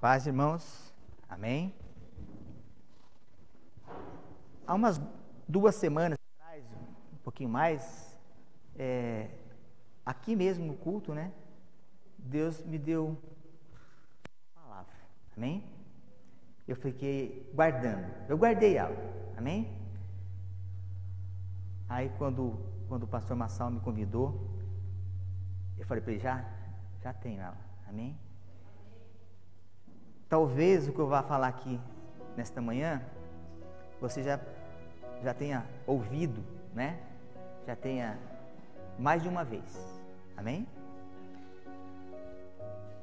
Paz, irmãos. Amém. Há umas 2 semanas atrás, um pouquinho mais, aqui mesmo no culto, né? Deus me deu uma palavra. Amém? Eu fiquei guardando. Eu guardei ela. Amém? Aí quando o pastor Massal me convidou, eu falei para ele, já tenho ela. Amém? Talvez o que eu vá falar aqui nesta manhã, você já tenha ouvido, né? Já tenha mais de uma vez. Amém?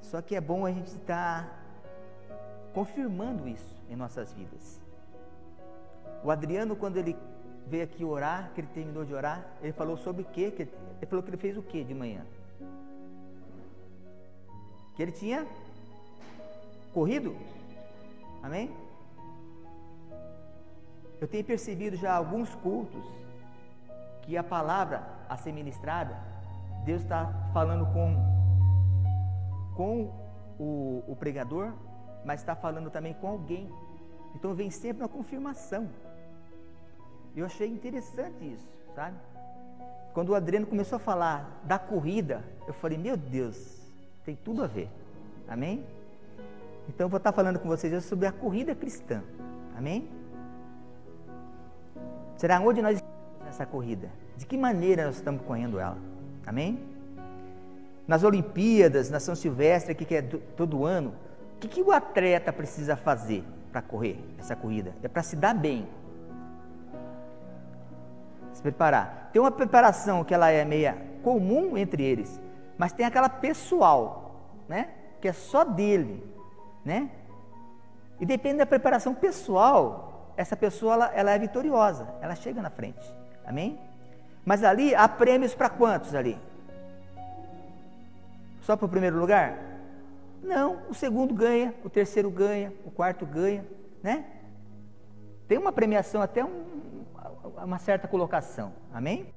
Só que é bom a gente estar confirmando isso em nossas vidas. O Adriano, quando ele veio aqui orar, que ele terminou de orar, ele falou sobre o quê? Ele falou que ele fez o quê de manhã? Que ele tinha corrido. Amém? Eu tenho percebido já alguns cultos que a palavra a ser ministrada, Deus está falando com o pregador, mas está falando também com alguém. Então vem sempre uma confirmação. Eu achei interessante isso, sabe? Quando o Adriano começou a falar da corrida, eu falei, meu Deus, tem tudo a ver. Amém? Então eu vou estar falando com vocês hoje sobre a corrida cristã. Amém? Será onde nós estamos nessa corrida? De que maneira nós estamos correndo ela? Amém? Nas Olimpíadas, na São Silvestre, que é todo ano, o que o atleta precisa fazer para correr essa corrida? É para se dar bem. Se preparar. Tem uma preparação que ela é meia comum entre eles, mas tem aquela pessoal, né? Que é só dele, né? E depende da preparação pessoal, essa pessoa ela é vitoriosa, ela chega na frente. Amém? Mas ali há prêmios para quantos ali? Só para o primeiro lugar? Não, o segundo ganha, o terceiro ganha, o quarto ganha, né? Tem uma premiação até uma certa colocação. Amém?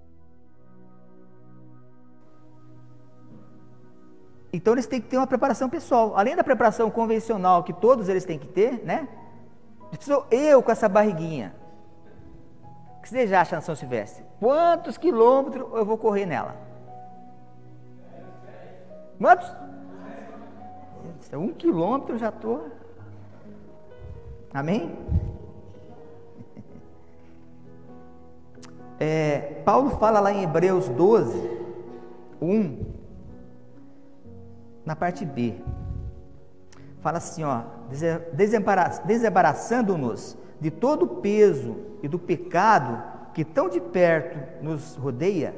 Então eles têm que ter uma preparação pessoal. Além da preparação convencional que todos eles têm que ter, né? Eu com essa barriguinha. O que você já acha na São Silvestre? Quantos quilômetros eu vou correr nela? Quantos? 1 quilômetro eu já estou. Amém? Paulo fala lá em Hebreus 12, 1, na parte B, fala assim, ó, desembaraçando-nos de todo o peso e do pecado que tão de perto nos rodeia,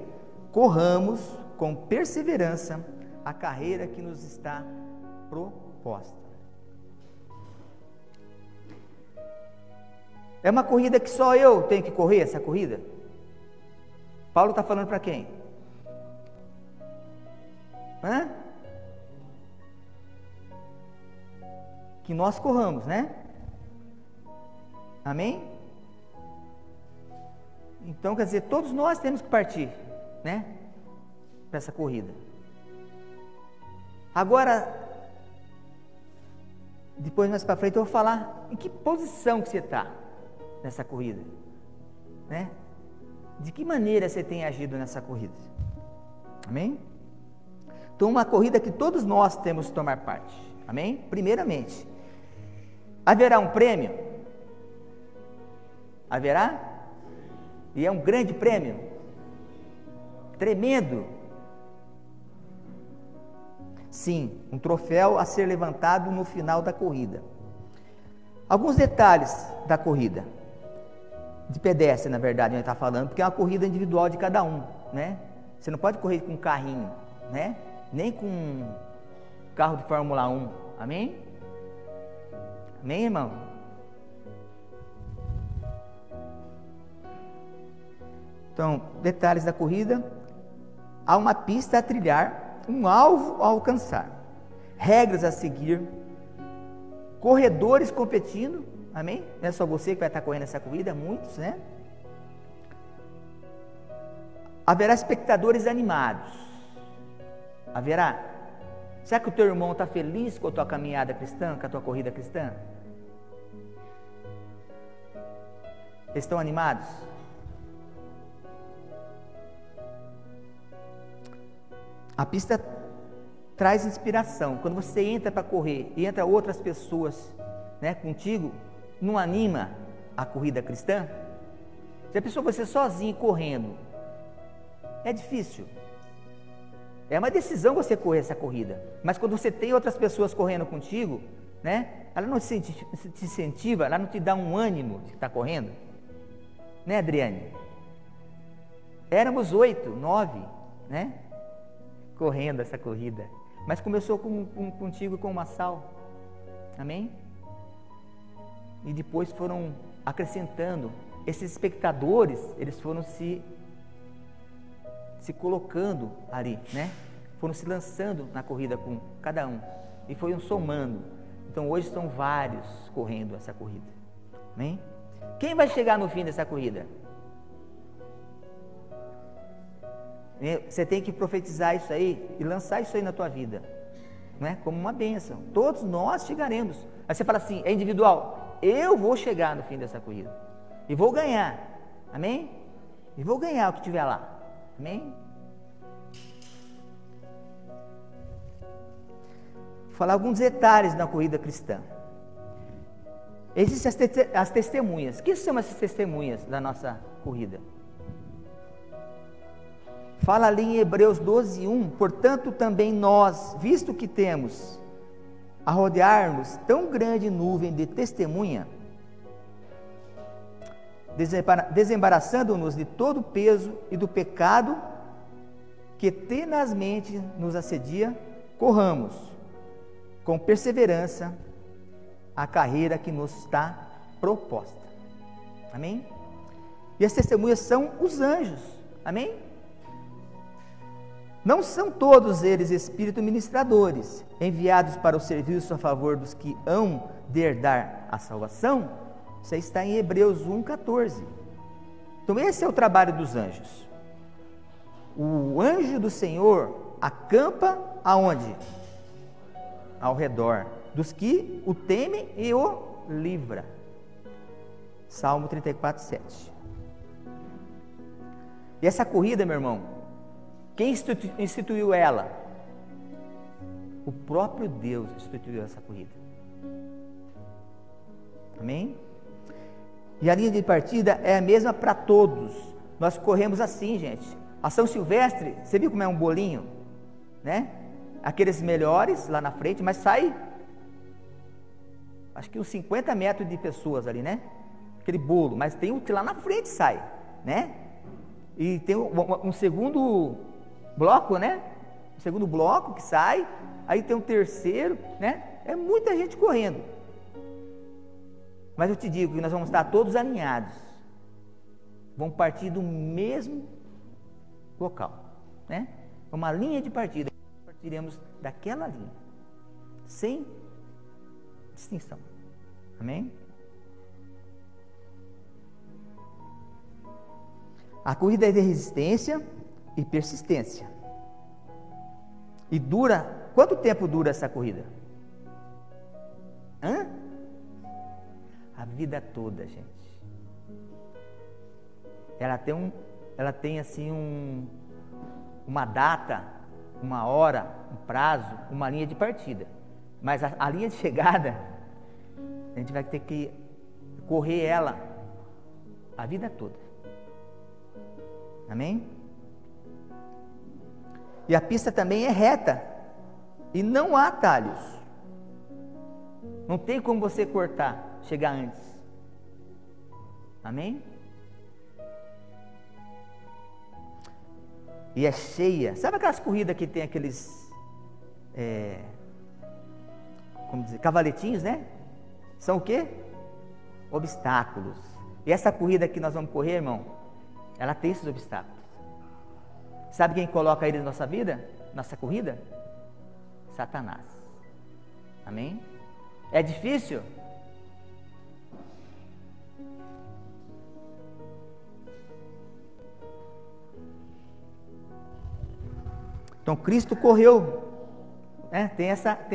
corramos com perseverança a carreira que nos está proposta. É uma corrida que só eu tenho que correr, essa corrida? Paulo está falando para quem? Que nós corramos, né? Amém? Então, quer dizer, todos nós temos que partir, né? Para essa corrida. Agora, depois mais para frente eu vou falar em que posição que você está nessa corrida, né? De que maneira você tem agido nessa corrida? Amém? Então, uma corrida que todos nós temos que tomar parte. Amém? Primeiramente, haverá um prêmio? Haverá? E é um grande prêmio? Tremendo? Sim, um troféu a ser levantado no final da corrida. Alguns detalhes da corrida. De pedestre, na verdade, a gente está falando, porque é uma corrida individual de cada um, né? Você não pode correr com um carrinho, né? Nem com um carro de Fórmula 1, amém? Amém, irmão? Então, detalhes da corrida: há uma pista a trilhar, um alvo a alcançar, regras a seguir, corredores competindo, amém? Não é só você que vai estar correndo essa corrida, muitos, né? Haverá espectadores animados, haverá Será que o teu irmão está feliz com a tua caminhada cristã, com a tua corrida cristã? Eles estão animados? A pista traz inspiração. Quando você entra para correr e entra outras pessoas, né, contigo, não anima a corrida cristã? Se a pessoa você sozinho correndo, é difícil. É uma decisão você correr essa corrida. Mas quando você tem outras pessoas correndo contigo, né, ela não te incentiva, ela não te dá um ânimo de estar correndo. Né, Adriane? Éramos 8, 9, né? Correndo essa corrida. Mas começou contigo com uma sal. Amém? E depois foram acrescentando. Esses espectadores, eles foram se colocando ali, né? Foram se lançando na corrida com cada um. E foram somando. Então hoje são vários correndo essa corrida. Amém? Quem vai chegar no fim dessa corrida? Você tem que profetizar isso aí e lançar isso aí na tua vida, né? Como uma bênção. Todos nós chegaremos. Aí você fala assim, é individual. Eu vou chegar no fim dessa corrida e vou ganhar. Amém? E vou ganhar o que tiver lá. Amém? Vou falar alguns detalhes na corrida cristã. Existem as testemunhas. O que são essas testemunhas da nossa corrida? Fala ali em Hebreus 12:1, portanto também nós, visto que temos a rodear-nos tão grande nuvem de testemunha, desembaraçando-nos de todo o peso e do pecado que tenazmente nos assedia, corramos com perseverança a carreira que nos está proposta. Amém? E as testemunhas são os anjos. Amém? Não são todos eles espíritos ministradores, enviados para o serviço a favor dos que hão de herdar a salvação? Isso aí está em Hebreus 1,14. Então esse é o trabalho dos anjos. O anjo do Senhor acampa aonde? Ao redor dos que o temem e o livra. Salmo 34:7. E essa corrida, meu irmão, quem instituiu ela? O próprio Deus instituiu essa corrida. Amém? E a linha de partida é a mesma para todos. Nós corremos assim, gente. A São Silvestre, você viu como é um bolinho? Né? Aqueles melhores lá na frente, mas sai, acho que uns 50 metros de pessoas ali, né? Aquele bolo, mas tem o que lá na frente sai, né? E tem um segundo bloco, né? O segundo bloco que sai, aí tem um terceiro, né? É muita gente correndo. Mas eu te digo que nós vamos estar todos alinhados. Vamos partir do mesmo local, né? Uma linha de partida. Partiremos daquela linha, sem distinção. Amém? A corrida é de resistência e persistência. E dura, quanto tempo dura essa corrida? A vida toda, gente. Ela tem assim uma data, uma hora, um prazo, uma linha de partida. Mas a linha de chegada, a gente vai ter que correr ela a vida toda. Amém? E a pista também é reta. E não há atalhos. Não tem como você cortar, chegar antes. Amém? E é cheia. Sabe aquelas corridas que tem aqueles, como dizer, cavaletinhos, né? São o quê? Obstáculos. E essa corrida que nós vamos correr, irmão, ela tem esses obstáculos. Sabe quem coloca eles na nossa vida? Nossa corrida? Satanás. Amém? É difícil? Então Cristo correu, né? Tem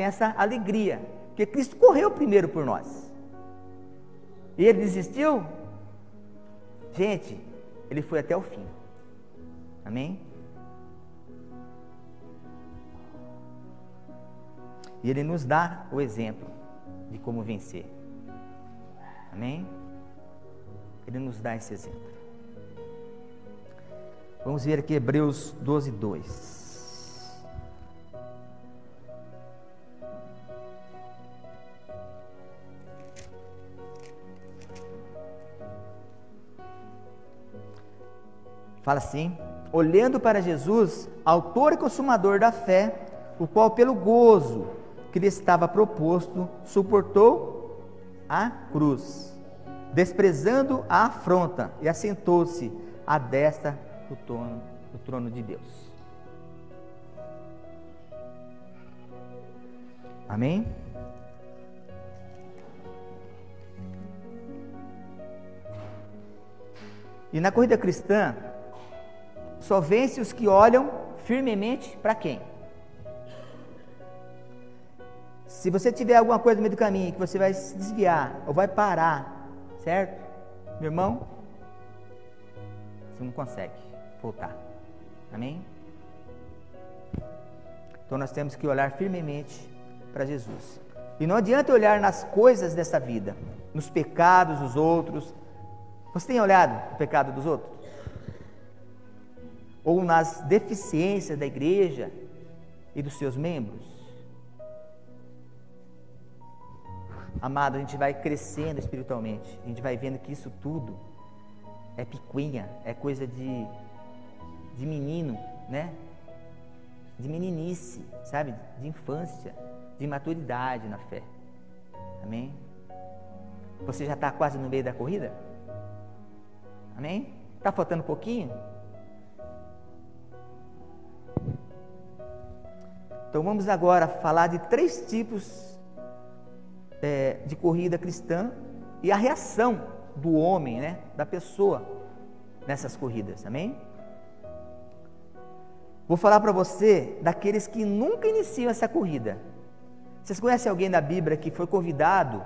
essa alegria, porque Cristo correu primeiro por nós. E ele desistiu? Gente, ele foi até o fim. Amém? E ele nos dá o exemplo de como vencer. Amém? Ele nos dá esse exemplo. Vamos ver aqui Hebreus 12, 2. Fala assim: olhando para Jesus, autor e consumador da fé, o qual pelo gozo que lhe estava proposto, suportou a cruz, desprezando a afronta, e assentou-se à destra do trono de Deus. Amém? E na corrida cristã, só vence os que olham firmemente para quem? Se você tiver alguma coisa no meio do caminho que você vai se desviar ou vai parar, certo? Meu irmão, você não consegue voltar. Amém? Então nós temos que olhar firmemente para Jesus. E não adianta olhar nas coisas dessa vida, nos pecados dos outros. Você tem olhado o pecado dos outros? Ou nas deficiências da igreja e dos seus membros? Amado, a gente vai crescendo espiritualmente, a gente vai vendo que isso tudo é picuinha, é coisa de menino, né? De meninice, sabe? De infância, de maturidade na fé. Amém? Você já está quase no meio da corrida? Amém? Está faltando um pouquinho? Então vamos agora falar de 3 tipos de corrida cristã e a reação do homem, né, da pessoa nessas corridas, amém? Vou falar para você daqueles que nunca iniciam essa corrida. Vocês conhecem alguém da Bíblia que foi convidado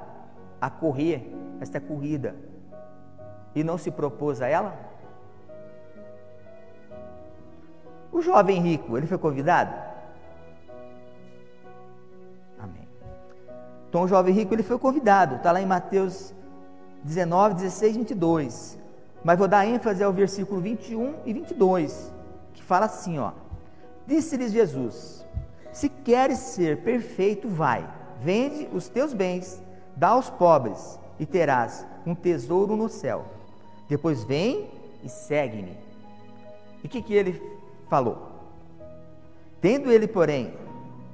a correr esta corrida e não se propôs a ela? O jovem rico, ele foi convidado? Então o jovem rico ele foi convidado, está lá em Mateus 19, 16, 22, mas vou dar ênfase ao versículo 21 e 22, que fala assim, ó: disse-lhes Jesus: se queres ser perfeito, vai, vende os teus bens, dá aos pobres, e terás um tesouro no céu, depois vem e segue-me. E o que ele falou? Tendo ele, porém,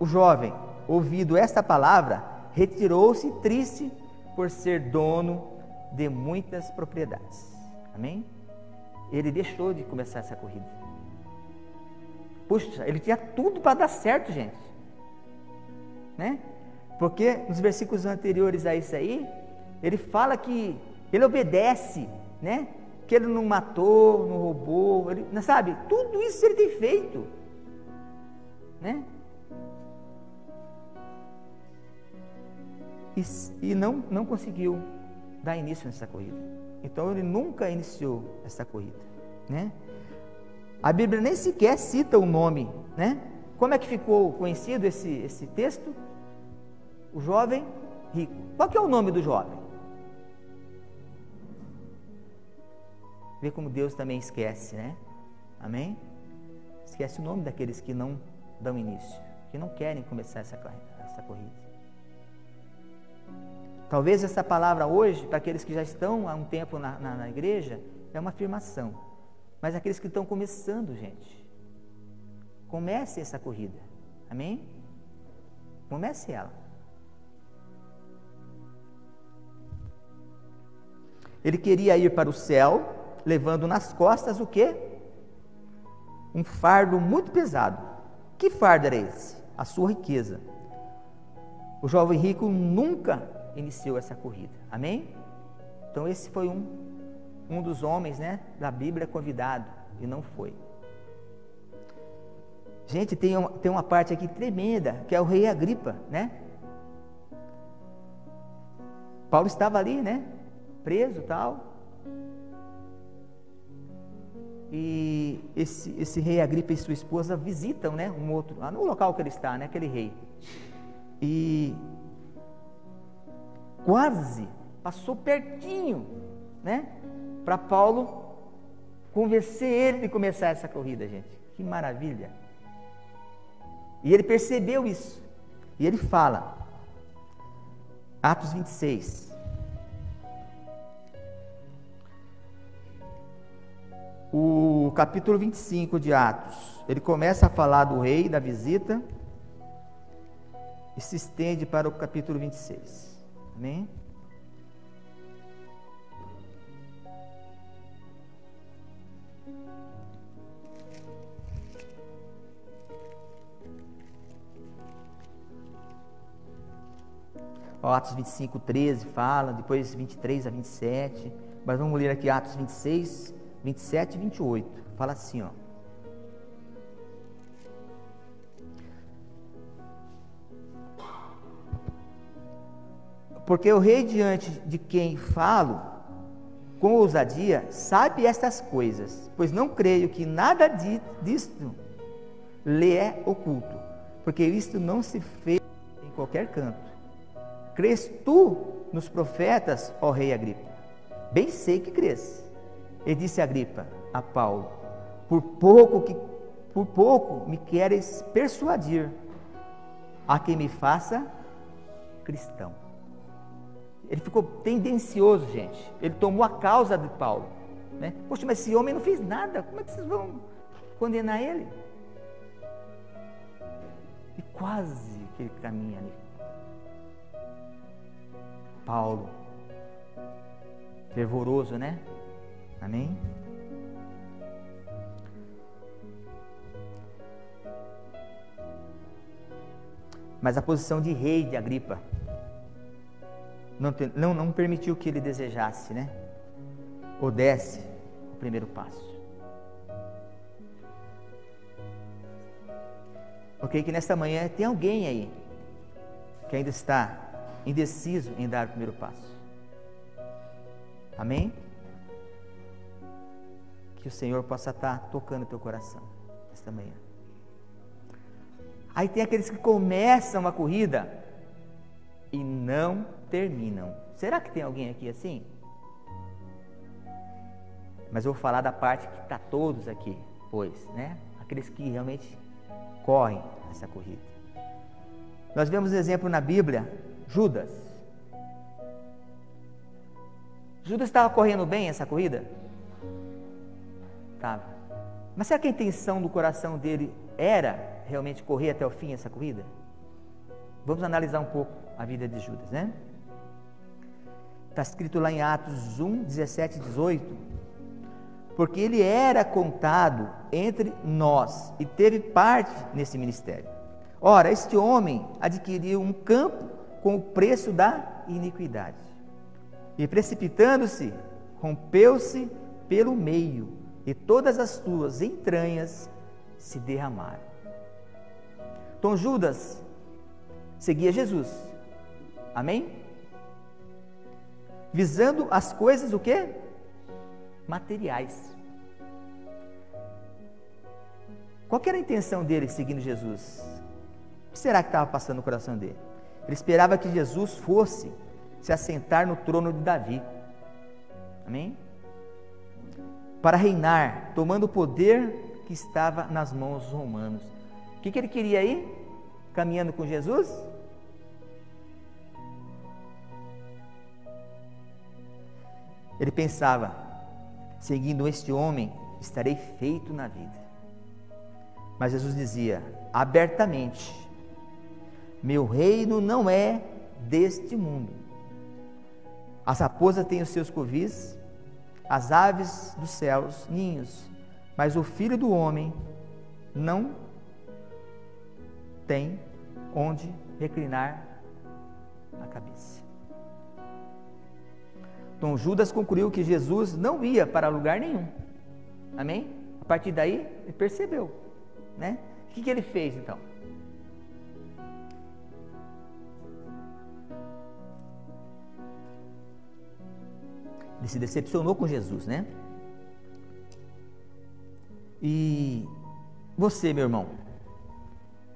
o jovem, ouvido esta palavra, retirou-se triste por ser dono de muitas propriedades. Amém? Ele deixou de começar essa corrida. Puxa, ele tinha tudo para dar certo, gente. Né? Porque nos versículos anteriores a isso aí, ele fala que ele obedece, né? Que ele não matou, não roubou, ele, sabe? Tudo isso ele tem feito. Né? E não conseguiu dar início nessa corrida. Então ele nunca iniciou essa corrida, né? A Bíblia nem sequer cita o nome, né? Como é que ficou conhecido esse texto? O jovem rico. Qual que é o nome do jovem? Vê como Deus também esquece, né? Amém? Esquece o nome daqueles que não dão início, que não querem começar essa corrida. Talvez essa palavra hoje, para aqueles que já estão há um tempo na igreja, é uma afirmação. Mas aqueles que estão começando, gente, comece essa corrida. Amém? Comece ela. Ele queria ir para o céu, levando nas costas o quê? Um fardo muito pesado. Que fardo era esse? A sua riqueza. O jovem rico nunca iniciou essa corrida. Amém? Então esse foi um dos homens, né, da Bíblia convidado, e não foi. Gente, tem uma parte aqui tremenda, que é o rei Agripa, né? Paulo estava ali, né? Preso e tal. E esse rei Agripa e sua esposa visitam, né? Um outro, lá no local que ele está, né? Aquele rei. E quase passou pertinho, né? Para Paulo convencer ele de começar essa corrida, gente. Que maravilha! E ele percebeu isso. E ele fala, Atos 26. O capítulo 25 de Atos, ele começa a falar do rei, da visita, e se estende para o capítulo 26. Amém? Atos 25, 13 fala, depois 23 a 27, mas vamos ler aqui Atos 26, 27 e 28, fala assim, ó. Porque o rei diante de quem falo, com ousadia, sabe estas coisas, pois não creio que nada disto lhe é oculto, porque isto não se fez em qualquer canto. Crês tu nos profetas, ó rei Agripa? Bem sei que crês. E disse Agripa a Paulo, por pouco me queres persuadir a que me faça cristão. Ele ficou tendencioso, gente. Ele tomou a causa de Paulo, né? Poxa, mas esse homem não fez nada, como é que vocês vão condenar ele? E quase que ele caminha ali. Paulo, fervoroso, né? Amém? Mas a posição de rei de Agripa não permitiu que ele desejasse, né? Ou desse o primeiro passo. Ok, que nesta manhã tem alguém aí que ainda está indeciso em dar o primeiro passo. Amém? Que o Senhor possa estar tocando o teu coração esta manhã. Aí tem aqueles que começam a corrida e não terminam. Será que tem alguém aqui assim? Mas eu vou falar da parte que está todos aqui, pois, né? Aqueles que realmente correm essa corrida. Nós vemos exemplo na Bíblia, Judas. Judas estava correndo bem essa corrida? Estava. Mas será que a intenção do coração dele era realmente correr até o fim essa corrida? Vamos analisar um pouco a vida de Judas, né? Está escrito lá em Atos 1, 17 e 18, porque ele era contado entre nós e teve parte nesse ministério. Ora, este homem adquiriu um campo com o preço da iniquidade, e precipitando-se, rompeu-se pelo meio, e todas as suas entranhas se derramaram. Então Judas seguia Jesus, amém? Visando as coisas o quê? Materiais. Qual que era a intenção dele seguindo Jesus? O que será que estava passando no coração dele? Ele esperava que Jesus fosse se assentar no trono de Davi, amém? Para reinar, tomando o poder que estava nas mãos dos romanos. O que ele queria aí? Caminhando com Jesus? Ele pensava, seguindo este homem, estarei feito na vida. Mas Jesus dizia, abertamente, meu reino não é deste mundo. As raposas têm os seus covis, as aves dos céus, ninhos, mas o Filho do Homem não tem onde reclinar a cabeça. Então Judas concluiu que Jesus não ia para lugar nenhum, amém? A partir daí ele percebeu, né, O que ele fez então? Ele se decepcionou com Jesus, né? E você, meu irmão,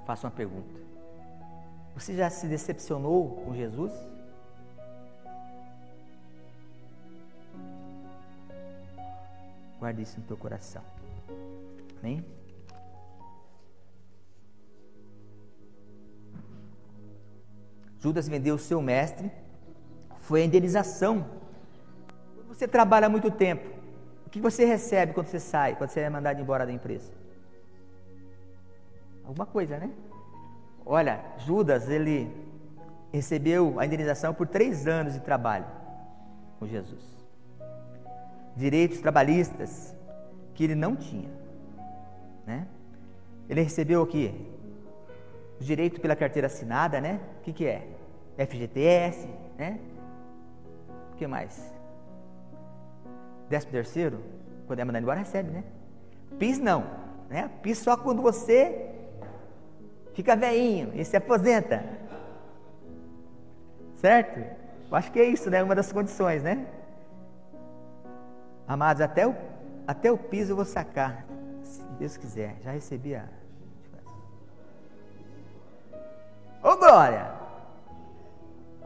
faço uma pergunta. Você já se decepcionou com Jesus? Guarde isso no teu coração. Amém? Judas vendeu o seu mestre, foi a indenização. Quando você trabalha muito tempo, o que você recebe quando você sai, quando você é mandado embora da empresa? Alguma coisa, né? Olha, Judas, ele recebeu a indenização por 3 anos de trabalho com Jesus. Direitos trabalhistas que ele não tinha, né? Ele recebeu o quê? O direito pela carteira assinada, né? O que é? FGTS, né? O que mais? 13º, quando é mandado embora, recebe, né? PIS não, né? PIS só quando você fica velhinho e se aposenta. Certo? Eu acho que é isso, né? Uma das condições, né? Amados, até o PIS eu vou sacar, se Deus quiser. Já recebi a... Ô glória!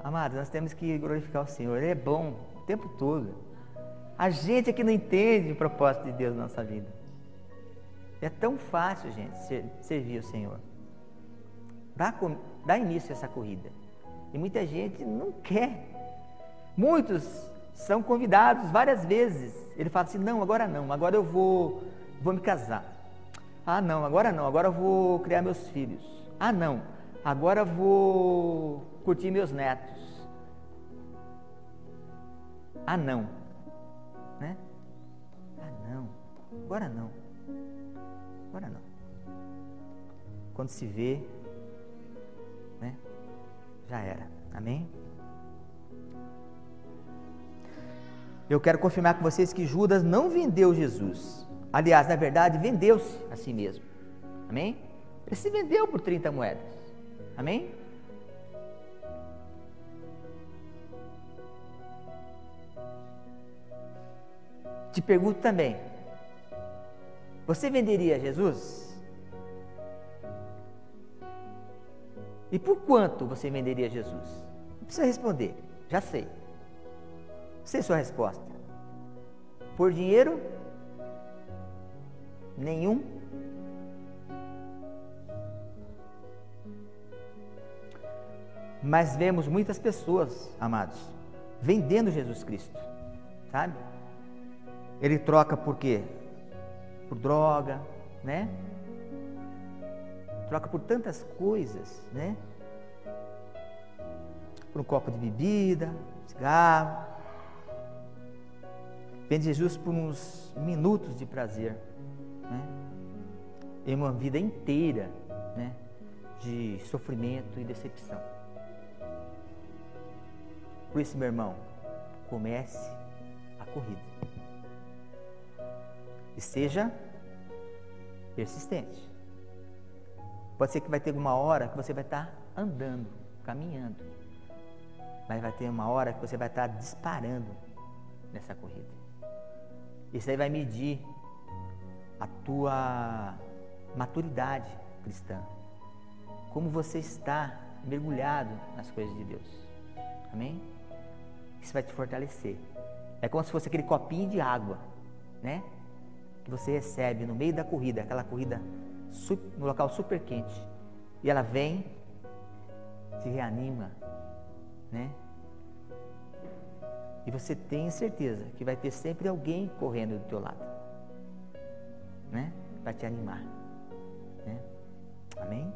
Amados, nós temos que glorificar o Senhor. Ele é bom o tempo todo. A gente é que não entende o propósito de Deus na nossa vida. É tão fácil, gente, servir o Senhor. Dá início a essa corrida. E muita gente não quer. Muitos são convidados várias vezes. Ele fala assim, não, agora eu vou me casar. Ah, não, agora eu vou criar meus filhos. Ah, não, agora eu vou curtir meus netos. Ah, não, né? Ah, não, agora não. Quando se vê, né? Já era. Amém? Eu quero confirmar com vocês que Judas não vendeu Jesus. Aliás, na verdade, vendeu-se a si mesmo. Amém? Ele se vendeu por 30 moedas. Amém? Te pergunto também, você venderia Jesus? E por quanto você venderia Jesus? Não precisa responder, já sei. Sei sua resposta. Por dinheiro? Nenhum. Mas vemos muitas pessoas, amados, vendendo Jesus Cristo, sabe? Ele troca por quê? Por droga, né? Troca por tantas coisas, né? Por um copo de bebida, cigarro. Vende Jesus por uns minutos de prazer, né? Em uma vida inteira, né? De sofrimento e decepção. Por isso, meu irmão, comece a corrida. E seja persistente. Pode ser que vai ter uma hora que você vai estar andando, caminhando. Mas vai ter uma hora que você vai estar disparando nessa corrida. Isso aí vai medir a tua maturidade cristã. Como você está mergulhado nas coisas de Deus. Amém? Isso vai te fortalecer. É como se fosse aquele copinho de água, né? Que você recebe no meio da corrida, aquela corrida no local super quente. E ela vem, te reanima, né? E você tem certeza que vai ter sempre alguém correndo do teu lado, né? Para te animar, né? Amém?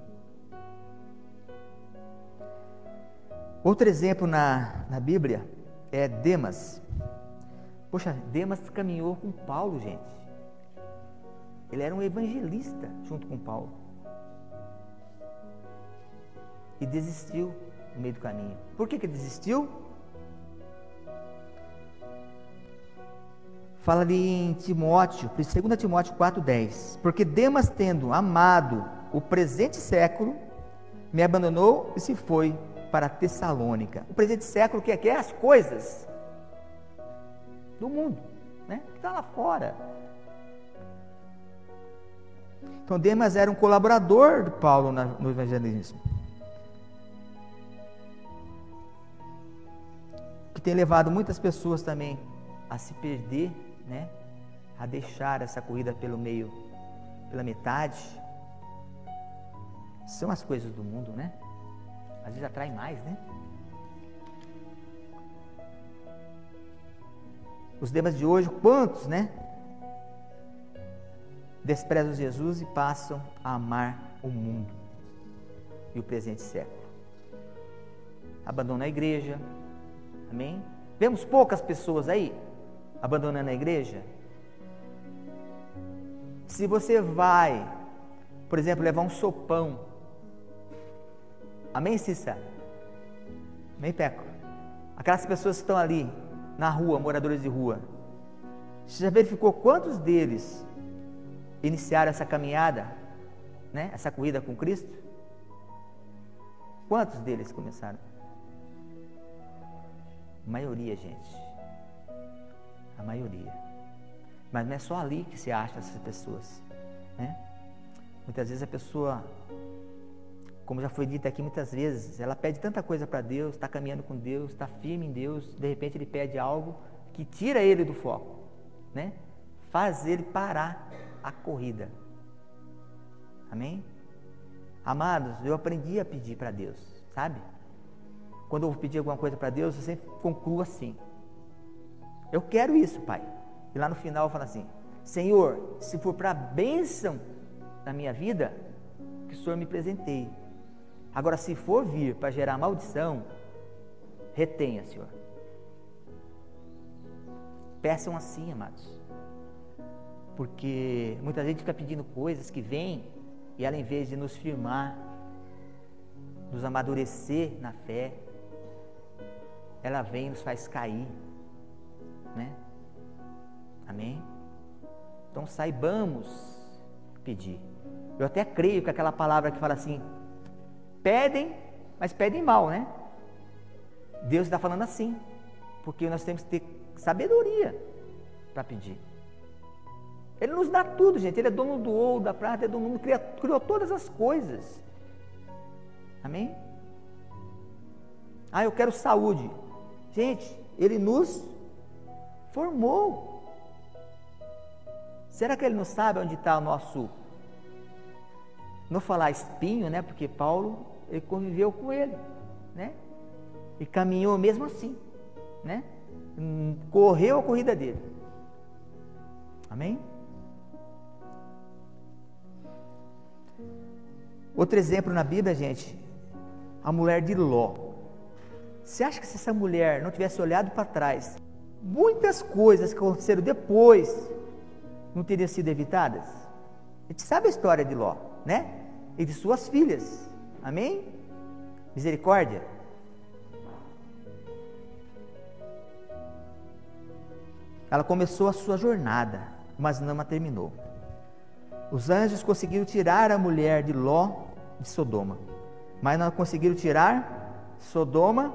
Outro exemplo na Bíblia é Demas. Poxa, Demas caminhou com Paulo, gente. Ele era um evangelista junto com Paulo. E desistiu no meio do caminho. Por que ele desistiu? Fala ali em Timóteo, 2 Timóteo 4,10. Porque Demas, tendo amado o presente século, me abandonou e se foi para Tessalônica. O presente século que é as coisas do mundo, né? Que está lá fora. Então Demas era um colaborador de Paulo no evangelismo, que tem levado muitas pessoas também a se perder, né? A deixar essa corrida pelo meio, pela metade. São as coisas do mundo, né? Às vezes atrai mais, né? Os Demas de hoje, quantos, né? Desprezam Jesus e passam a amar o mundo e o presente século. Abandonam a igreja, amém? Vemos poucas pessoas aí abandonando a igreja. Se você vai, por exemplo, levar um sopão, amém, Cissa? Amém, Peco? Aquelas pessoas que estão ali na rua, moradores de rua, você já verificou quantos deles iniciaram essa caminhada, né? Essa corrida com Cristo? Quantos deles começaram? A maioria, gente. A maioria. Mas não é só ali que se acha essas pessoas, né? Muitas vezes a pessoa, como já foi dito aqui muitas vezes, ela pede tanta coisa para Deus, está caminhando com Deus, está firme em Deus, de repente ele pede algo que tira ele do foco, né? Faz ele parar a corrida. Amém? Amados, eu aprendi a pedir para Deus, sabe? Quando eu vou pedir alguma coisa para Deus, eu sempre concluo assim: eu quero isso, Pai. E lá no final eu falo assim: Senhor, se for para a bênção na minha vida, que o Senhor me presenteie. Agora, se for vir para gerar maldição, retenha, Senhor. Peçam assim, amados. Porque muita gente fica pedindo coisas que vêm e ela, em vez de nos firmar, nos amadurecer na fé, ela vem e nos faz cair, né? Amém? Então saibamos pedir. Eu até creio que aquela palavra que fala assim, pedem, mas pedem mal, né? Deus está falando assim, porque nós temos que ter sabedoria para pedir. Ele nos dá tudo, gente. Ele é dono do ouro, da prata, é dono do mundo, criou todas as coisas. Amém? Ah, eu quero saúde. Gente, Ele nos formou. Será que Ele não sabe onde está o nosso, não falar espinho, né? Porque Paulo, ele conviveu com ele, né? E caminhou mesmo assim, né? Correu a corrida dele. Amém? Outro exemplo na Bíblia, gente, a mulher de Ló. Você acha que se essa mulher não tivesse olhado para trás, muitas coisas que aconteceram depois não teriam sido evitadas? A gente sabe a história de Ló, né? E de suas filhas. Amém? Misericórdia. Ela começou a sua jornada, mas não a terminou. Os anjos conseguiram tirar a mulher de Ló de Sodoma, mas não conseguiram tirar Sodoma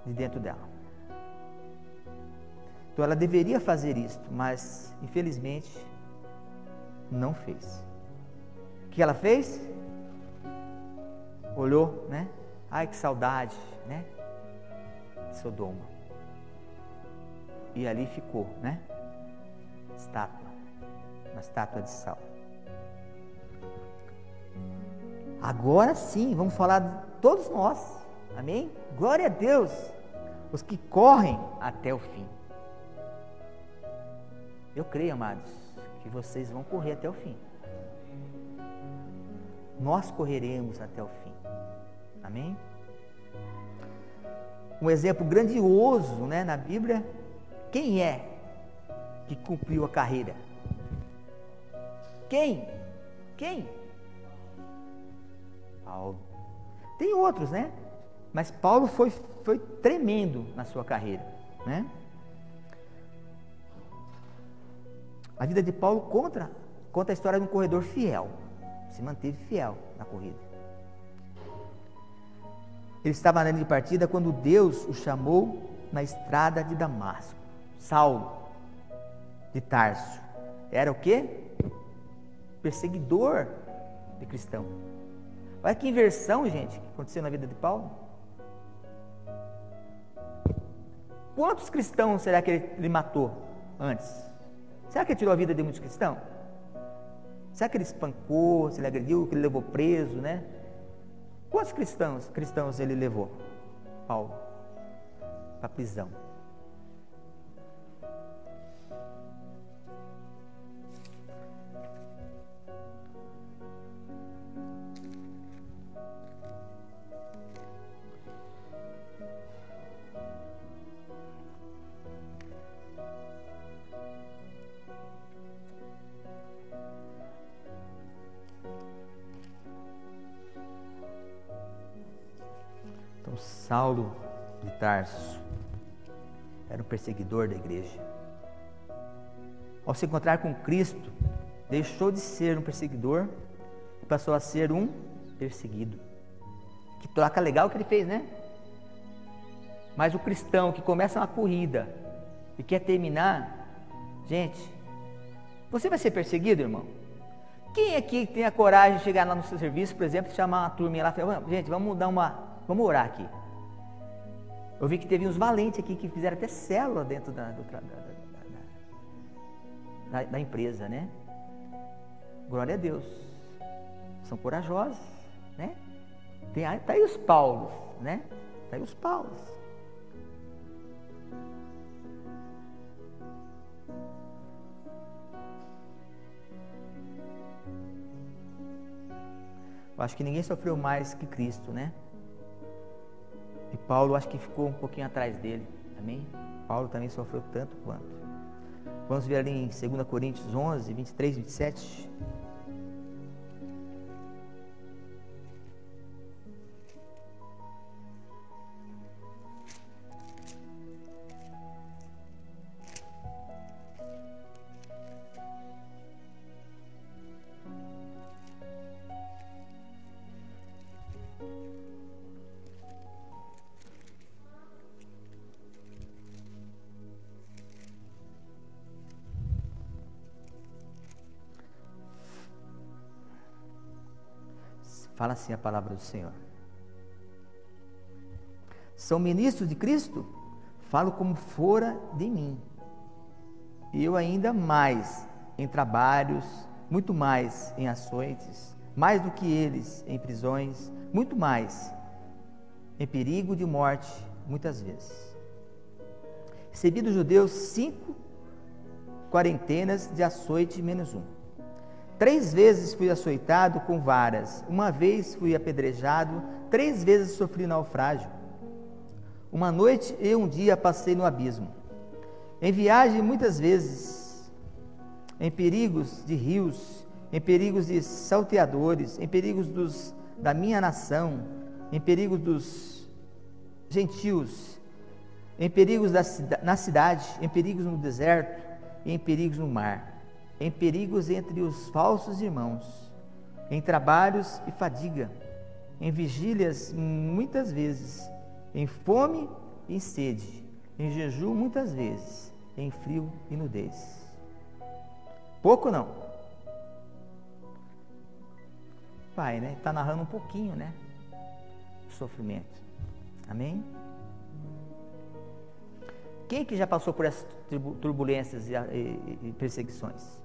de dentro dela. Então ela deveria fazer isto, mas infelizmente não fez. O que ela fez? Olhou, né? Ai, que saudade, né? De Sodoma. E ali ficou, né? Estátua. Uma estátua de sal. Agora sim, vamos falar de todos nós. Amém? Glória a Deus. Os que correm até o fim. Eu creio, amados, que vocês vão correr até o fim. Nós correremos até o fim. Amém? Um exemplo grandioso, né, na Bíblia. Quem é que cumpriu a carreira? Quem? Paulo. Tem outros, né? Mas Paulo foi tremendo na sua carreira, né? A vida de Paulo conta conta a história de um corredor fiel, se manteve fiel na corrida. Ele estava na linha de partida quando Deus o chamou na estrada de Damasco. Saulo de Tarso era o quê? Perseguidor de cristão. Olha que inversão, gente, que aconteceu na vida de Paulo. Quantos cristãos será que ele matou antes? Será que ele tirou a vida de muitos cristãos? Será que ele espancou, se ele agrediu, que ele levou preso, né? Quantos cristãos ele levou? Paulo, para a prisão. Então, Saulo de Tarso era um perseguidor da igreja. Ao se encontrar com Cristo, deixou de ser um perseguidor e passou a ser um perseguido. Que troca legal que ele fez, né? Mas o cristão que começa uma corrida e quer terminar, gente, você vai ser perseguido, irmão? Quem aqui tem a coragem de chegar lá no seu serviço, por exemplo, chamar uma turminha lá e falar, gente, vamos orar aqui. Eu vi que teve uns valentes aqui que fizeram até célula dentro da empresa, né? Glória a Deus. São corajosos, né? Tá aí os Paulos, né? Tá aí os Paulos. Eu acho que ninguém sofreu mais que Cristo, né? E Paulo, acho que ficou um pouquinho atrás dele, amém? Paulo também sofreu tanto quanto. Vamos ver ali em 2 Coríntios 11, 23, 27. Fala assim a palavra do Senhor. São ministros de Cristo? Falo como fora de mim. E eu ainda mais em trabalhos, muito mais em açoites, mais do que eles em prisões, muito mais em perigo de morte, muitas vezes. Recebi dos judeus 5 quarentenas de açoite menos 1. 3 vezes fui açoitado com varas, 1 vez fui apedrejado, 3 vezes sofri naufrágio. 1 noite e 1 dia passei no abismo. Em viagem muitas vezes, em perigos de rios, em perigos de salteadores, em perigos da minha nação, em perigos dos gentios, em perigos na cidade, em perigos no deserto e em perigos no mar. Em perigos entre os falsos irmãos, em trabalhos e fadiga, em vigílias muitas vezes, em fome e em sede, em jejum muitas vezes, em frio e nudez. Pouco não? Pai, né? Está narrando um pouquinho, né? O sofrimento. Amém? Quem que já passou por essas turbulências e perseguições?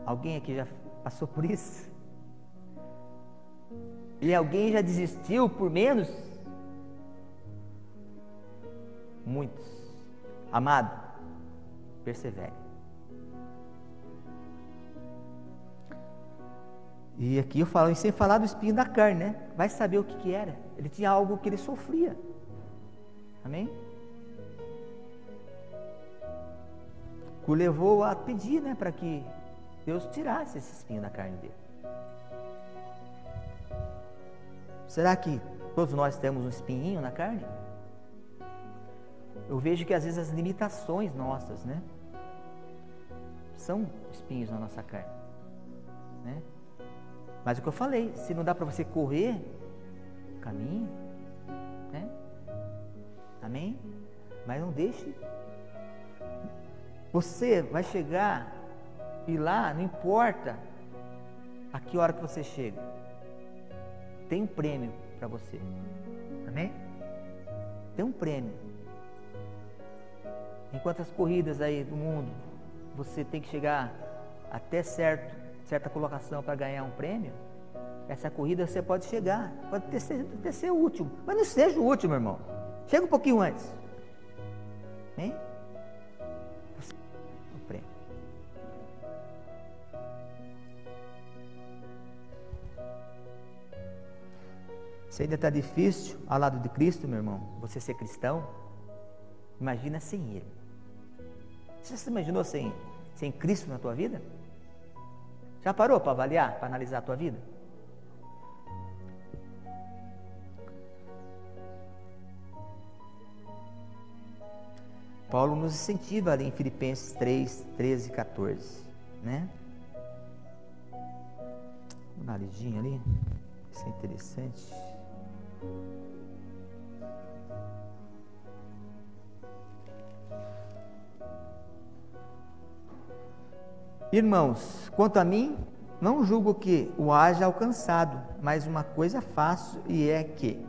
Alguém aqui já passou por isso? E alguém já desistiu por menos? Muitos. Amado, persevere. E aqui eu falo, sem falar do espinho da carne, né? Vai saber o que era. Ele tinha algo que ele sofria. Amém? Que o levou a pedir, né? Para que Deus tirasse esse espinho da carne dele. Será que todos nós temos um espinhinho na carne? Eu vejo que às vezes as limitações nossas, né? são espinhos na nossa carne, né? Mas o que eu falei, se não dá para você correr, caminhe, né? Amém? Mas não deixe. Você vai chegar e lá, não importa a que hora que você chega, tem um prêmio para você. Amém? Tem um prêmio. Enquanto as corridas aí do mundo, você tem que chegar até certa colocação para ganhar um prêmio, essa corrida você pode chegar, pode até ser o último, mas não seja o último, irmão. Chega um pouquinho antes. Amém? O prêmio. Se ainda está difícil ao lado de Cristo, meu irmão, você ser cristão, imagina sem Ele. Você se imaginou sem Cristo na tua vida? Já parou para avaliar, para analisar a tua vida? Paulo nos incentiva ali em Filipenses 3, 13 e 14, né? Uma lidinha ali, isso é interessante. Irmãos, quanto a mim, não julgo que o haja alcançado, mas uma coisa faço, e é que,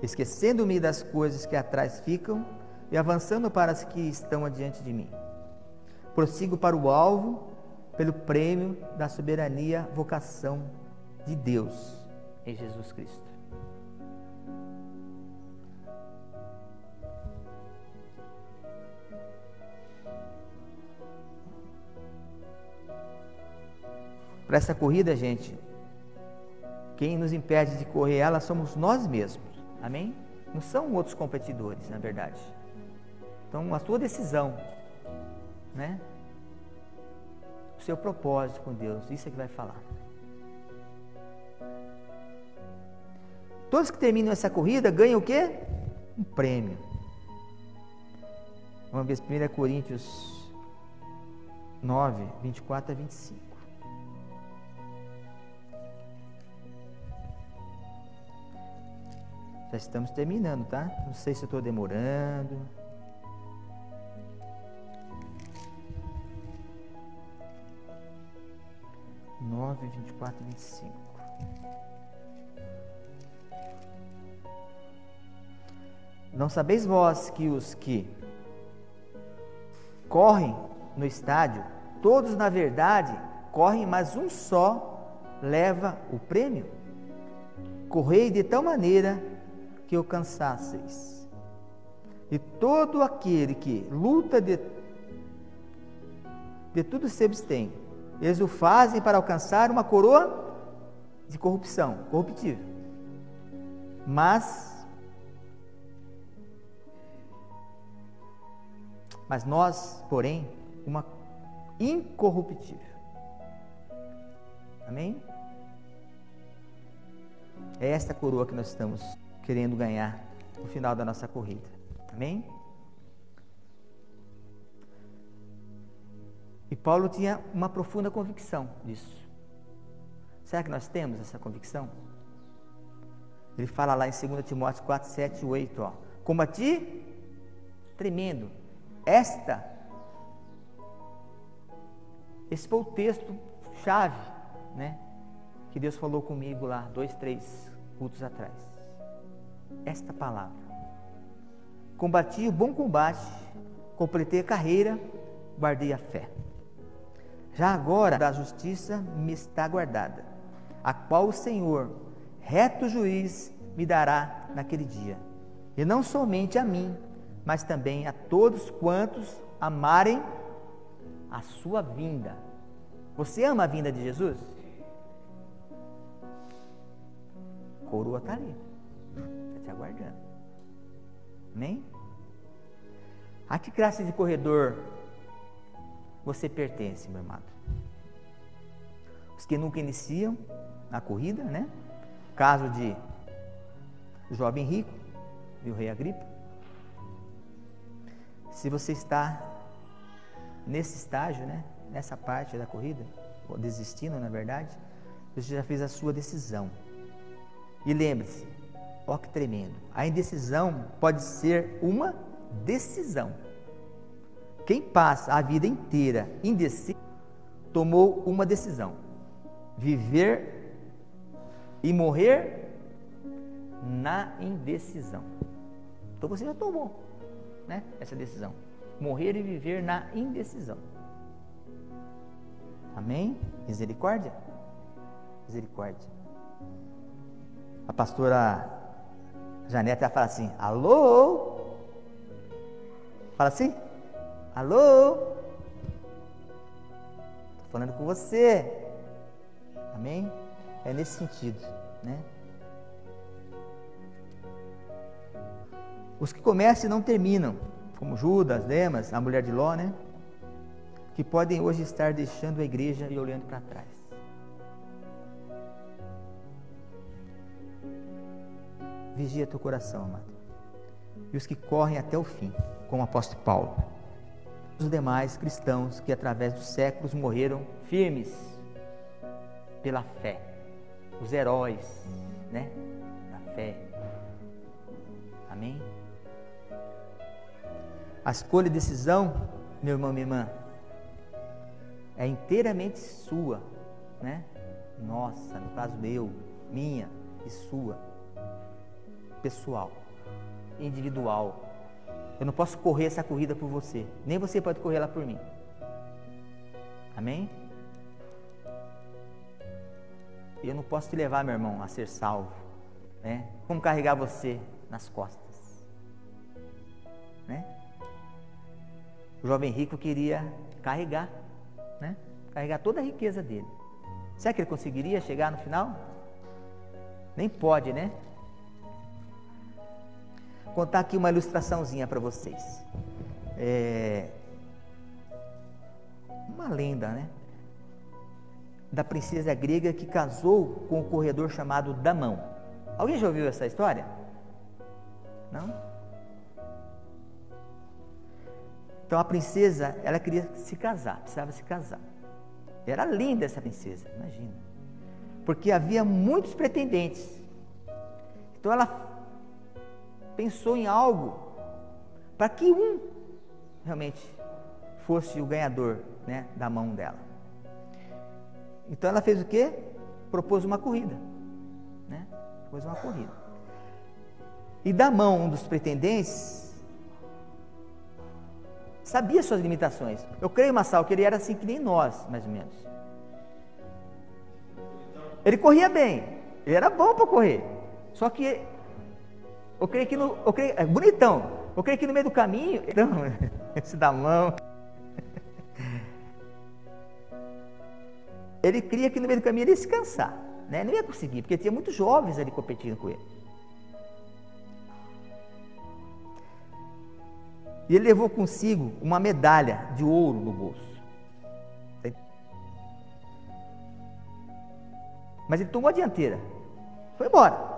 esquecendo-me das coisas que atrás ficam, e avançando para as que estão adiante de mim, prossigo para o alvo, pelo prêmio da soberania vocação de Deus em Jesus Cristo. Para essa corrida, gente, quem nos impede de correr ela somos nós mesmos, amém? Não são outros competidores, na verdade. Então, a sua decisão, né? O seu propósito com Deus, isso é que vai falar. Todos que terminam essa corrida ganham o quê? Um prêmio. Vamos ver 1 Coríntios 9, 24 a 25. Já estamos terminando, tá? Não sei se eu estou demorando. Nove, 24 e 25. Não sabeis vós que os que correm no estádio, todos na verdade correm, mas um só leva o prêmio? Correi de tal maneira que alcançasseis. E todo aquele que luta de tudo se abstém. Eles o fazem para alcançar uma coroa de corrupção, corruptível. Mas nós, porém, uma incorruptível. Amém? É esta coroa que nós estamos querendo ganhar no final da nossa corrida. Amém? E Paulo tinha uma profunda convicção disso. Será que nós temos essa convicção? Ele fala lá em 2 Timóteo 4, 7 e 8, ó. Combati tremendo. Esse foi o texto chave, né? Que Deus falou comigo lá, 2, 3 cultos atrás. Esta palavra. Combati o bom combate, completei a carreira, guardei a fé. Já agora a justiça me está guardada, a qual o Senhor, reto juiz, me dará naquele dia. E não somente a mim, mas também a todos quantos amarem a sua vinda. Você ama a vinda de Jesus? Coroa está ali, está te aguardando. Amém? A que classe de corredor você pertence, meu amado? Os que nunca iniciam na corrida, né? Caso de jovem rico e o rei Agripa. Se você está nesse estágio, né? nessa parte da corrida, ou desistindo na verdade, você já fez a sua decisão. E lembre-se, ó que tremendo, a indecisão pode ser uma decisão. Quem passa a vida inteira indeciso, tomou uma decisão: viver e morrer na indecisão. Então você já tomou, né, essa decisão: morrer e viver na indecisão. Amém? Misericórdia? Misericórdia. A pastora Janete fala assim: alô? Fala assim: alô? Estou falando com você. Amém? É nesse sentido, né? Os que começam e não terminam, como Judas, Demas, a mulher de Ló, né? Que podem hoje estar deixando a igreja e olhando para trás. Vigia teu coração, amado. E os que correm até o fim, como o apóstolo Paulo. Os demais cristãos que através dos séculos morreram firmes pela fé. Os heróis, né, da fé. Amém? A escolha e decisão, meu irmão, minha irmã, é inteiramente sua, né? Nossa, no caso meu, minha e sua. Pessoal, individual. Eu não posso correr essa corrida por você, nem você pode correr ela por mim. Amém? Eu não posso te levar, meu irmão, a ser salvo, né? Como carregar você nas costas, né? O jovem rico queria carregar, né? Carregar toda a riqueza dele. Será que ele conseguiria chegar no final? Nem pode, né? Vou contar aqui uma ilustraçãozinha para vocês. Uma lenda, né? Da princesa grega que casou com um corredor chamado Damão. Alguém já ouviu essa história? Não? Então a princesa, ela queria se casar, precisava se casar. Era linda essa princesa, imagina. Porque havia muitos pretendentes. Então ela pensou em algo para que um realmente fosse o ganhador, né, da mão dela. Então ela fez o quê? Propôs uma corrida, né? Propôs uma corrida. E da mão um dos pretendentes sabia suas limitações. Eu creio, Massal, que ele era assim que nem nós, mais ou menos. Ele corria bem, ele era bom para correr. Só que eu creio que é bonitão. Eu creio que no meio do caminho, então, esse da mão, ele cria que no meio do caminho ele ia se cansar, né? Não ia conseguir, porque tinha muitos jovens ali competindo com ele. E ele levou consigo uma medalha de ouro no bolso. Mas ele tomou a dianteira, foi embora.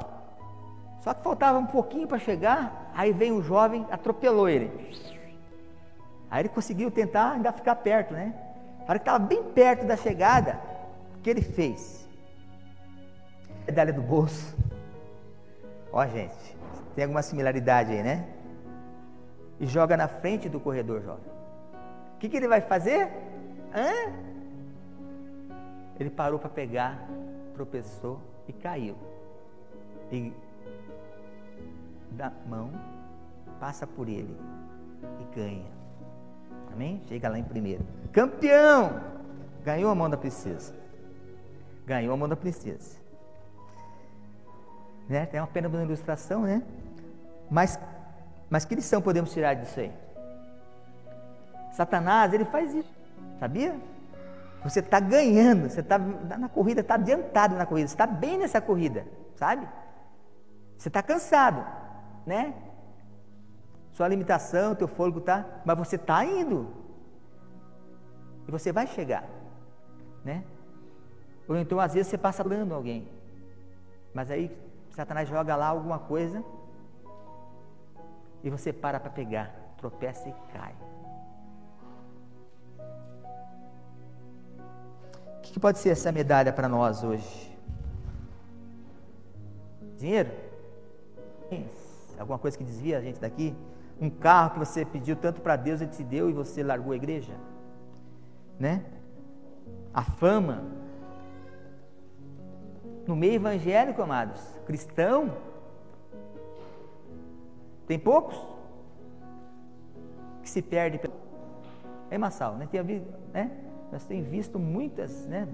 Só que faltava um pouquinho para chegar, aí veio um jovem, atropelou ele. Aí ele conseguiu tentar ainda ficar perto, né? Na hora que estava bem perto da chegada, o que ele fez? Medalha do bolso. Ó, gente, tem alguma similaridade aí, né? E joga na frente do corredor jovem. O que ele vai fazer? Ele parou para pegar, tropeçou e caiu. E da mão, passa por ele e ganha. Amém? Chega lá em primeiro. Campeão! Ganhou a mão da princesa. Ganhou a mão da princesa. Né? Tem uma pena de uma ilustração, né? Mas que lição podemos tirar disso aí? Satanás, ele faz isso. Sabia? Você está ganhando, você está na corrida, está adiantado na corrida, você está bem nessa corrida, sabe? Você está cansado, né? Sua limitação, teu fôlego está, mas você está indo. E você vai chegar, né? Ou então às vezes você passa dando alguém, mas aí Satanás joga lá alguma coisa e você para pegar, tropeça e cai. pode ser essa medalha para nós hoje? Dinheiro? Alguma coisa que desvia a gente daqui? Um carro que você pediu tanto para Deus, Ele te deu e você largou a igreja? Né? A fama? No meio evangélico, amados, cristão, tem poucos que se perdem. É, Massal, né? Nós temos visto muitas, né?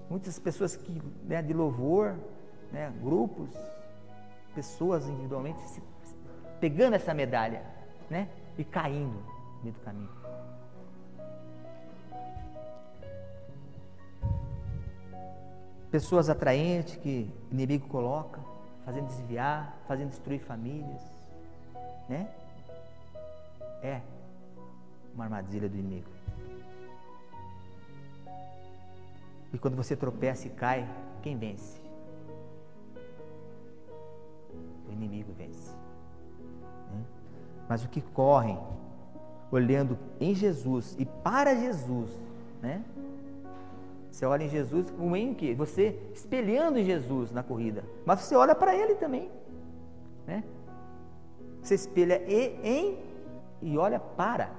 Muitas pessoas que, né, de louvor, né? Grupos, pessoas individualmente pegando essa medalha, né? E caindo no meio do caminho. Pessoas atraentes que o inimigo coloca, fazendo desviar, fazendo destruir famílias, né? É uma armadilha do inimigo. E quando você tropeça e cai, quem vence? O inimigo vence, né? Mas o que correm olhando em Jesus e para Jesus, né? Você olha em Jesus, em quê? Você espelhando em Jesus na corrida, mas você olha para Ele também, né? Você espelha em e olha para,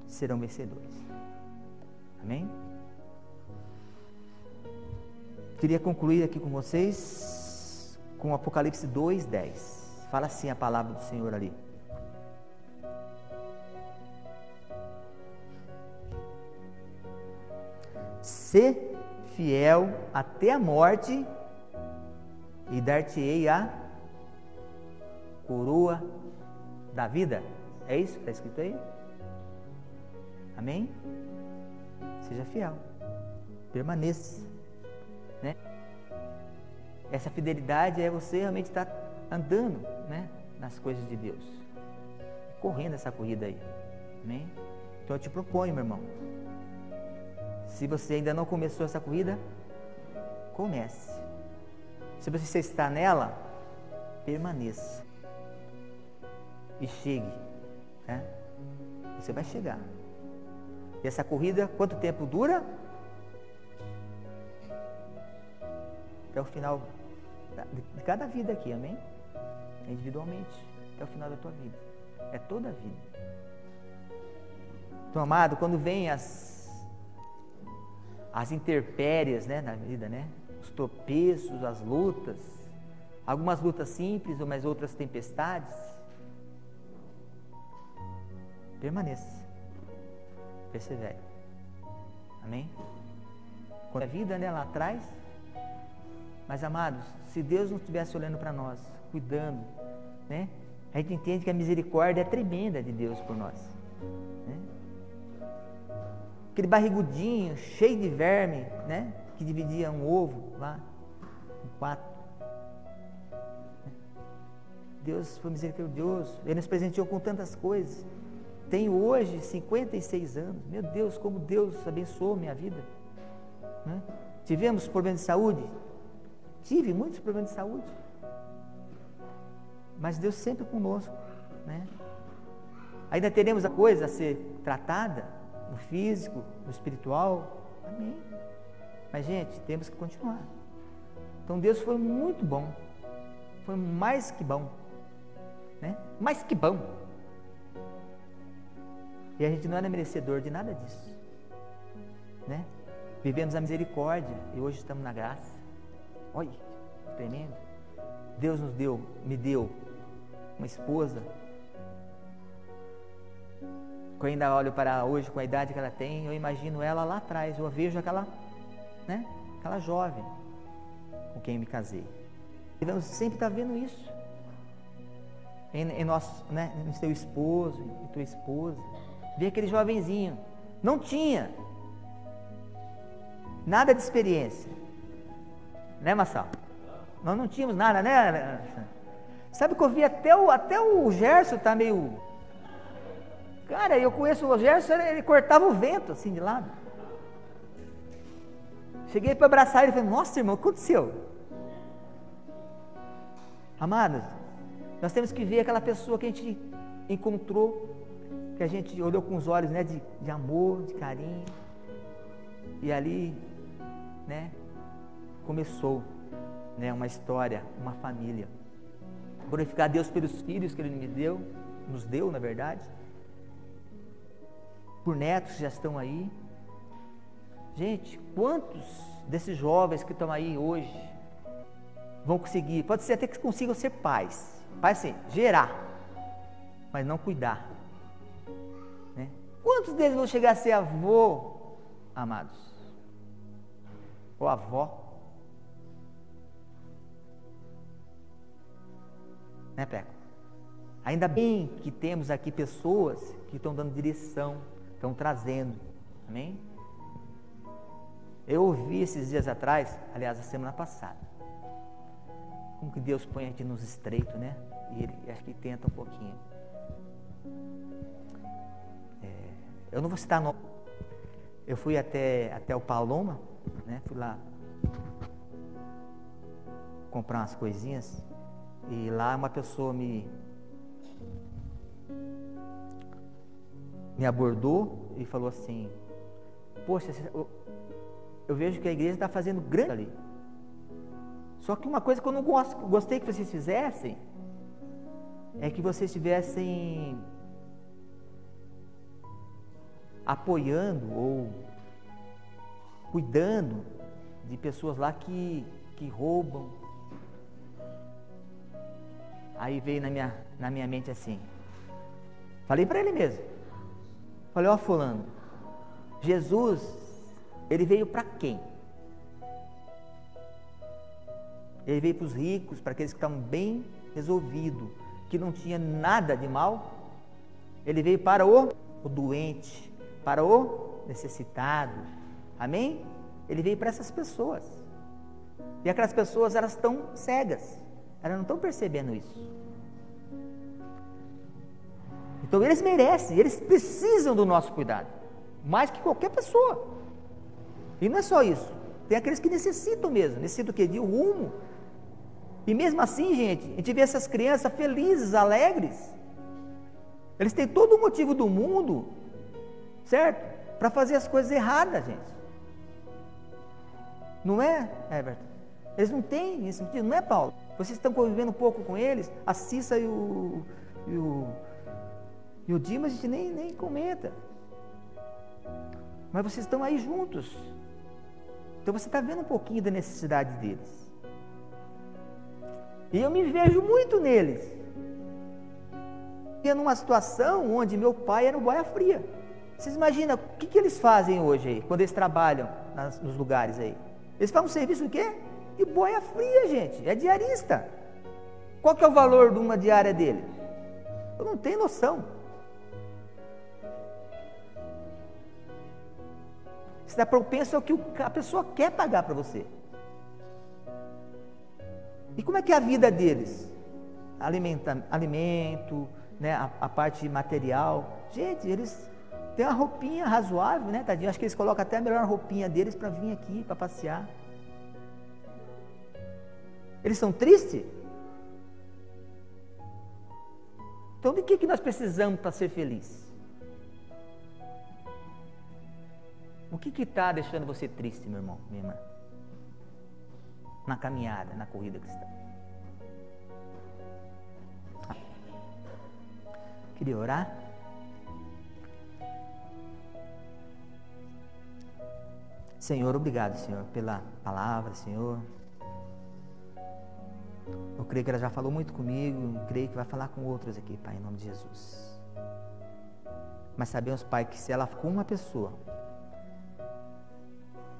serão vencedores. Amém? Queria concluir aqui com vocês com Apocalipse 2:10. Fala assim a palavra do Senhor ali. Sê fiel até a morte e dar-te-ei a coroa da vida. É isso que está escrito aí? Amém? Seja fiel, permaneça, né? Essa fidelidade é você realmente estar andando, né, nas coisas de Deus, correndo essa corrida aí. Amém? Então eu te proponho, meu irmão, se você ainda não começou essa corrida, comece. Se você está nela, permaneça e chegue, né? Você vai chegar. E essa corrida, quanto tempo dura? Até o final de cada vida aqui, amém? Individualmente, até o final da tua vida. É toda a vida. Então, amado, quando vem as intempéries, né, na vida, né? Os tropeços, as lutas, algumas lutas simples, mas outras tempestades, permaneça, persevere. Amém? Quando a vida, né, lá atrás, mas amados, se Deus não estivesse olhando para nós, cuidando, né, a gente entende que a misericórdia é tremenda de Deus por nós, né? Aquele barrigudinho, cheio de verme, né, que dividia um ovo lá em 4. Deus foi misericordioso, Ele nos presenteou com tantas coisas. Tenho hoje 56 anos, meu Deus, como Deus abençoou minha vida, né? Tivemos problemas de saúde? Tive muitos problemas de saúde, mas Deus sempre conosco, né? Ainda teremos a coisa a ser tratada, no físico, no espiritual, amém? Mas gente, temos que continuar. Então Deus foi muito bom, foi mais que bom, né? Mais que bom. E a gente não era merecedor de nada disso, né? Vivemos a misericórdia e hoje estamos na graça. Olha, tremendo. Deus me deu uma esposa. Quando eu ainda olho para hoje, com a idade que ela tem, eu imagino ela lá atrás, eu vejo aquela, né, aquela jovem com quem me casei. Devemos sempre estar vendo isso em nosso, né, no seu esposo, em tua esposa. Ver aquele jovenzinho, não tinha nada de experiência, né, Massal? Nós não tínhamos nada, né? Sabe que eu vi até o Gerson tá meio... Cara, eu conheço o Gerson, ele cortava o vento assim de lado. Cheguei para abraçar ele e falei, nossa, irmão, o que aconteceu? Amados, nós temos que ver aquela pessoa que a gente encontrou, que a gente olhou com os olhos, né, de amor, de carinho, E ali, né, começou, né, uma história, uma família. Glorificar a Deus pelos filhos que Ele nos deu, na verdade, por netos que já estão aí. Gente, quantos desses jovens que estão aí hoje vão conseguir, pode ser até que consigam ser pais, sim, gerar, mas não cuidar, né? Quantos deles vão chegar a ser avô, amados? Ou avó? Né, Peco? Ainda bem que temos aqui pessoas que estão dando direção, estão trazendo, amém? Eu ouvi esses dias atrás, aliás, a semana passada, como que Deus põe a gente nos estreitos, né? E Ele acho que tenta um pouquinho. Eu não vou citar nome. Eu fui até o Paloma, né? Fui lá comprar umas coisinhas e lá uma pessoa me abordou e falou assim: poxa, eu vejo que a igreja está fazendo grande ali. Só que uma coisa que eu não gostei que vocês fizessem é que vocês estivessem apoiando ou cuidando de pessoas lá que roubam. Aí veio na minha mente assim, falei para ele mesmo, falei: ó, fulano, Jesus, Ele veio para quem? Ele veio para os ricos, para aqueles que estavam bem resolvidos, que não tinha nada de mal. Ele veio para o doente, para o necessitado, amém? Ele veio para essas pessoas, e aquelas pessoas, elas estão cegas, elas não estão percebendo isso. Então eles merecem, eles precisam do nosso cuidado, mais que qualquer pessoa. E não é só isso, tem aqueles que necessitam mesmo, necessitam o quê? De rumo. E mesmo assim, gente, a gente vê essas crianças felizes, alegres, eles têm todo o motivo do mundo, certo? Para fazer as coisas erradas, gente. Não é, Everton? Eles não têm esse motivo, não é, Paulo? Vocês estão convivendo um pouco com eles, a Cissa e o Dimas, a gente nem comenta. Mas vocês estão aí juntos. Então você está vendo um pouquinho da necessidade deles. E eu me vejo muito neles. E numa situação onde meu pai era um boia fria. Vocês imaginam o que eles fazem hoje aí, quando eles trabalham nos lugares aí? Eles fazem um serviço o quê? De boia fria, gente. É diarista. Qual que é o valor de uma diária dele? Eu não tenho noção. Você está propenso ao que a pessoa quer pagar para você. E como é que é a vida deles? Alimento, né, a parte material. Gente, eles têm uma roupinha razoável, né, tadinho? Acho que eles colocam até a melhor roupinha deles para vir aqui, para passear. Eles são tristes? Então, de que nós precisamos para ser felizes? O que está deixando você triste, meu irmão, minha irmã? Na caminhada, na corrida cristã. Queria orar? Senhor, obrigado, Senhor, pela palavra, Senhor. Eu creio que ela já falou muito comigo, creio que vai falar com outros aqui, Pai, em nome de Jesus. Mas sabemos, Pai, que se ela for uma pessoa,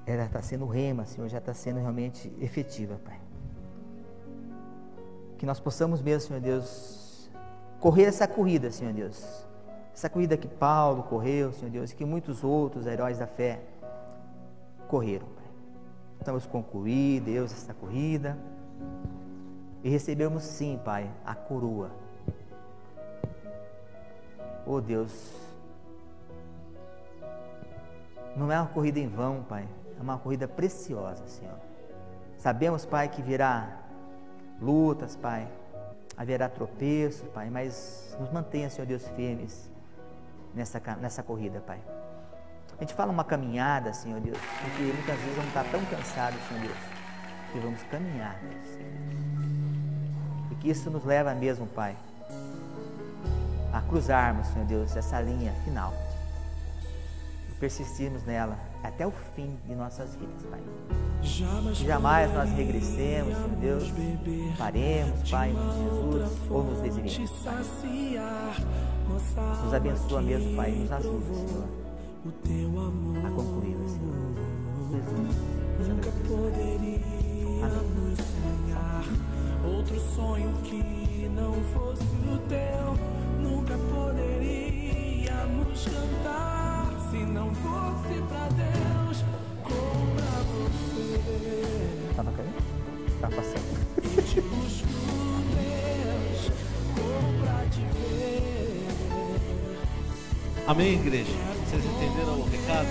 ela está sendo rema, Senhor, já está sendo realmente efetiva, Pai. Que nós possamos mesmo, Senhor Deus, correr essa corrida, Senhor Deus. Essa corrida que Paulo correu, Senhor Deus, e que muitos outros heróis da fé correram, Pai. Estamos concluir, Deus, essa corrida. E recebemos sim, Pai, a coroa. Oh Deus, não é uma corrida em vão, Pai. É uma corrida preciosa, Senhor. Sabemos, Pai, que virá lutas, Pai. Haverá tropeços, Pai. Mas nos mantenha, Senhor Deus, firmes nessa corrida, Pai. A gente fala uma caminhada, Senhor Deus, porque muitas vezes vamos estar tão cansados, Senhor Deus, que vamos caminhar, Senhor. E que isso nos leva mesmo, Pai, a cruzarmos, Senhor Deus, essa linha final. E persistirmos nela até o fim de nossas vidas, Pai. Que jamais nós regressemos, Senhor Deus, paremos, Pai, em Jesus, ou nos desviemos, Pai. Nos abençoa mesmo, Pai, e nos ajuda, Senhor, a concluir, Senhor. Jesus, nunca poderíamos sonhar outro sonho que não fosse o teu. Nunca poderíamos cantar se não fosse pra Deus ou pra você. Tá bacana? Tá passando. Eu te busco, Deus, ou pra te ver. Amém, igreja? Vocês entenderam o recado?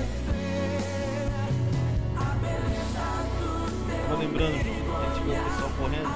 Tô lembrando, a gente vê o pessoal correndo.